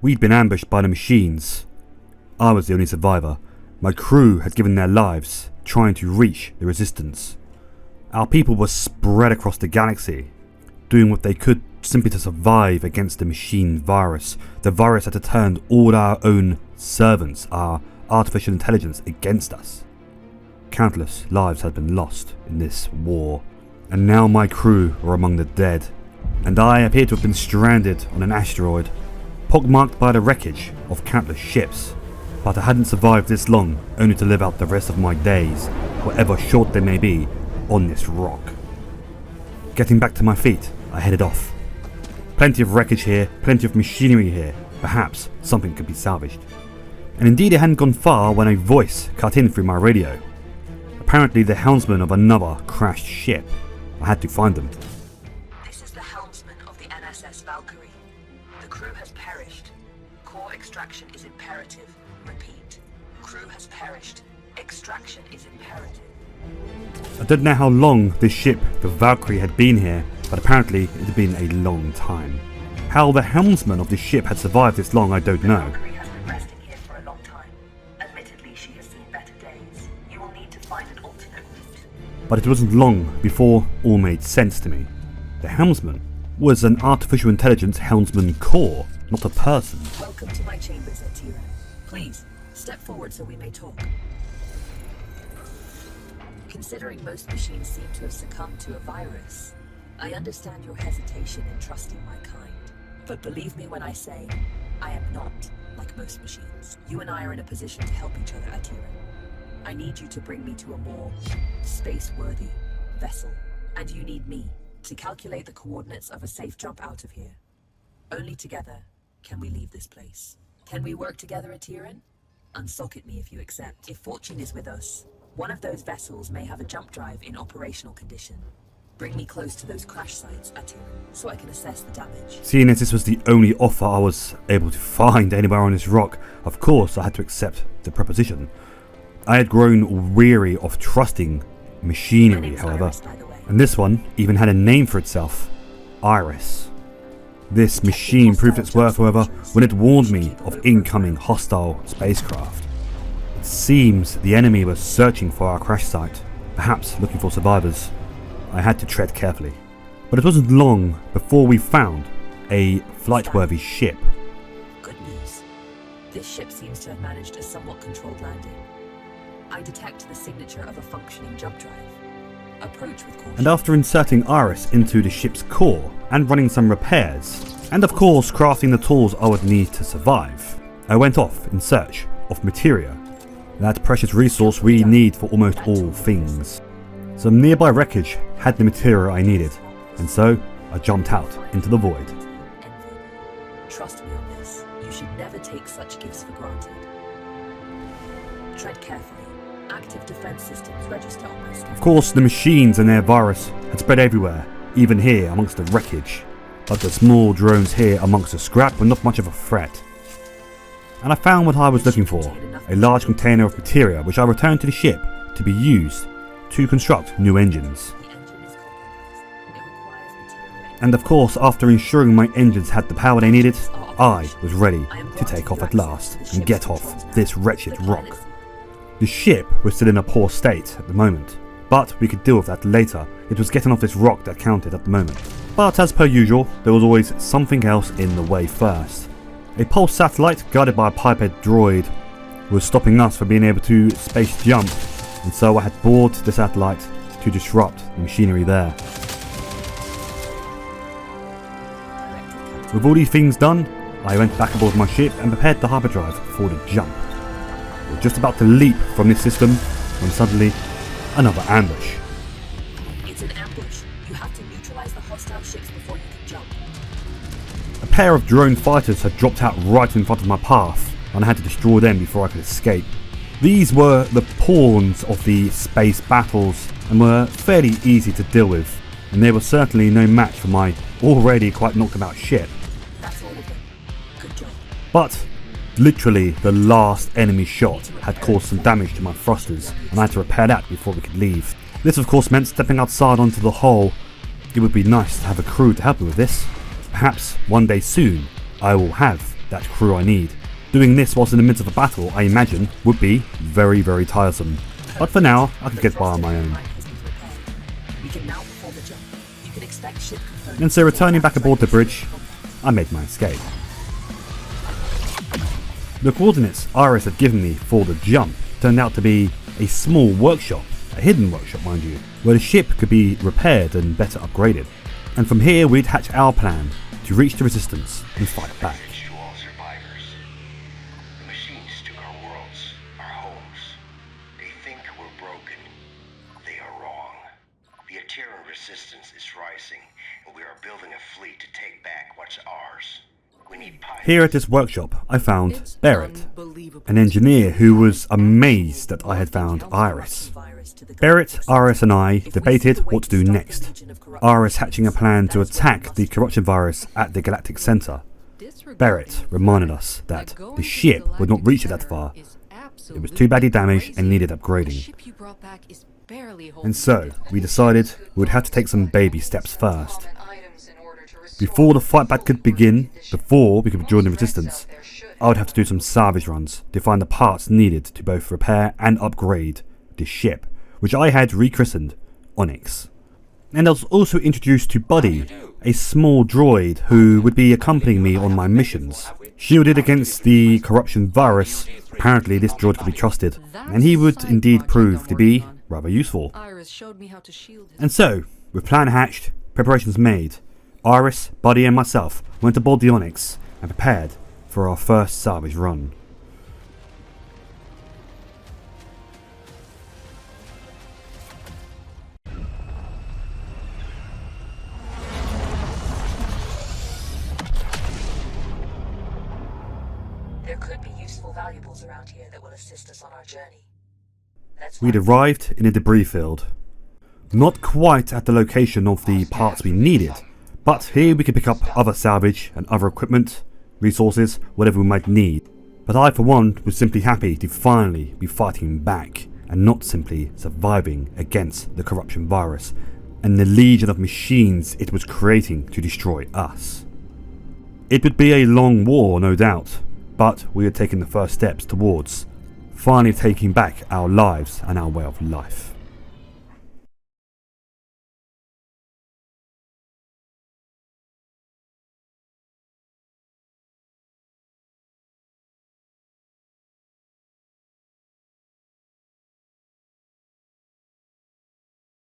We'd been ambushed by the machines. I was the only survivor. My crew had given their lives trying to reach the resistance. Our people were spread across the galaxy, doing what they could simply to survive against the machine virus. The virus had turned all our own servants, our artificial intelligence, against us. Countless lives had been lost in this war, and now my crew were among the dead, and I appeared to have been stranded on an asteroid, pockmarked by the wreckage of countless ships. But I hadn't survived this long, only to live out the rest of my days, however short they may be, on this rock. Getting back to my feet, I headed off. Plenty of wreckage here, plenty of machinery here, perhaps something could be salvaged. And indeed it hadn't gone far when a voice cut in through my radio. Apparently the helmsman of another crashed ship. I had to find them. This is the helmsman of the NSS Valkyrie. The crew has perished. Core extraction is imperative. Repeat. Crew has perished. Extraction is imperative. I don't know how long this ship, the Valkyrie, had been here, but apparently it had been a long time. How the helmsman of this ship had survived this long, I don't know. The Valkyrie has been resting here for a long time. Admittedly, she has seen better days. You will need to find an alternate route. But it wasn't long before all made sense to me. The helmsman was an artificial intelligence helmsman core, not a person. Welcome to my chambers, Atira. Please, step forward so we may talk. Considering most machines seem to have succumbed to a virus, I understand your hesitation in trusting my kind. But believe me when I say, I am not like most machines. You and I are in a position to help each other, Atira. I need you to bring me to a more space-worthy vessel, and you need me to calculate the coordinates of a safe jump out of here. Only together can we leave this place. Can we work together, Atiran? Unsocket me if you accept. If fortune is with us, one of those vessels may have a jump drive in operational condition. Bring me close to those crash sites, Atiran, so I can assess the damage. Seeing as this was the only offer I was able to find anywhere on this rock, of course I had to accept the proposition. I had grown weary of trusting machinery, however, Iris, by the way. and this one even had a name for itself, Iris. This machine proved its worth, however, when it warned me of incoming hostile spacecraft. It seems the enemy was searching for our crash site, perhaps looking for survivors. I had to tread carefully, but it wasn't long before we found a flight-worthy ship. Good news. This ship seems to have managed a somewhat controlled landing. I detect the signature of a functioning jump drive. Approach with caution. And after inserting Iris into the ship's core and running some repairs, and of course crafting the tools I would need to survive, I went off in search of materia, that precious resource we need for almost all things. Some nearby wreckage had the material I needed, and so I jumped out into the void. Trust me on this. You should never take such gifts for granted. Tread carefully. Active defense systems register on my scan. Of course, the machines and their virus had spread everywhere, even here amongst the wreckage, but the small drones here amongst the scrap were not much of a threat. And I found what I was looking for, a large container of materia which I returned to the ship to be used to construct new engines. The engine is compromised. It requires material. And of course, after ensuring my engines had the power they needed, I was ready to take off at last and get off this wretched rock. The ship was still in a poor state at the moment, but we could deal with that later. It was getting off this rock that counted at the moment. But as per usual, there was always something else in the way first. A pulse satellite guided by a pipette droid was stopping us from being able to space jump, and so I had boarded the satellite to disrupt the machinery there. With all these things done, I went back aboard my ship and prepared the hyperdrive for the jump. We were just about to leap from this system when suddenly another ambush. It's an ambush. You have to neutralize the hostile ships before you can jump. A pair of drone fighters had dropped out right in front of my path, and I had to destroy them before I could escape. These were the pawns of the space battles and were fairly easy to deal with, and they were certainly no match for my already quite knocked about ship. That's all of them. Good job. But literally the last enemy shot had caused some damage to my thrusters, and I had to repair that before we could leave. This of course meant stepping outside onto the hull. It would be nice to have a crew to help me with this. Perhaps one day soon I will have that crew I need. Doing this whilst in the midst of a battle, I imagine, would be very, very tiresome. But for now, I can get by on my own. And so returning back aboard the bridge, I made my escape. The coordinates Iris had given me for the jump turned out to be a small workshop, a hidden workshop mind you, where the ship could be repaired and better upgraded. And from here we'd hatch our plan to reach the resistance and fight back. To all survivors. The machines took our worlds, our homes. They think we're broken. They are wrong. The Terran resistance is rising, and we are building a fleet to take back what's ours. We need pilots. Here at this workshop I found Barrett, an engineer who was amazed that I had found Iris. Barrett, Iris and I debated what to do next. Iris hatching a plan to attack the corruption virus at the galactic center. Barrett reminded us that the ship would not reach it that far. It was too badly damaged and needed upgrading. And so, we decided we would have to take some baby steps first. Before the fight back could begin, before we could join the resistance, I would have to do some salvage runs to find the parts needed to both repair and upgrade this ship, which I had rechristened Onyx. And I was also introduced to Buddy, a small droid who would be accompanying me on my missions. Shielded against the corruption virus, apparently this droid could be trusted, and he would indeed prove to be rather useful. And so, with plan hatched, preparations made, Iris, Buddy and myself went aboard the Onyx and prepared for our first salvage run. There could be useful valuables around here that will assist us on our journey. We'd arrived in a debris field. Not quite at the location of the parts we needed, but here we could pick up other salvage and other equipment, resources, whatever we might need. But I for one was simply happy to finally be fighting back and not simply surviving against the corruption virus and the legion of machines it was creating to destroy us. It would be a long war, no doubt, but we had taken the first steps towards finally taking back our lives and our way of life.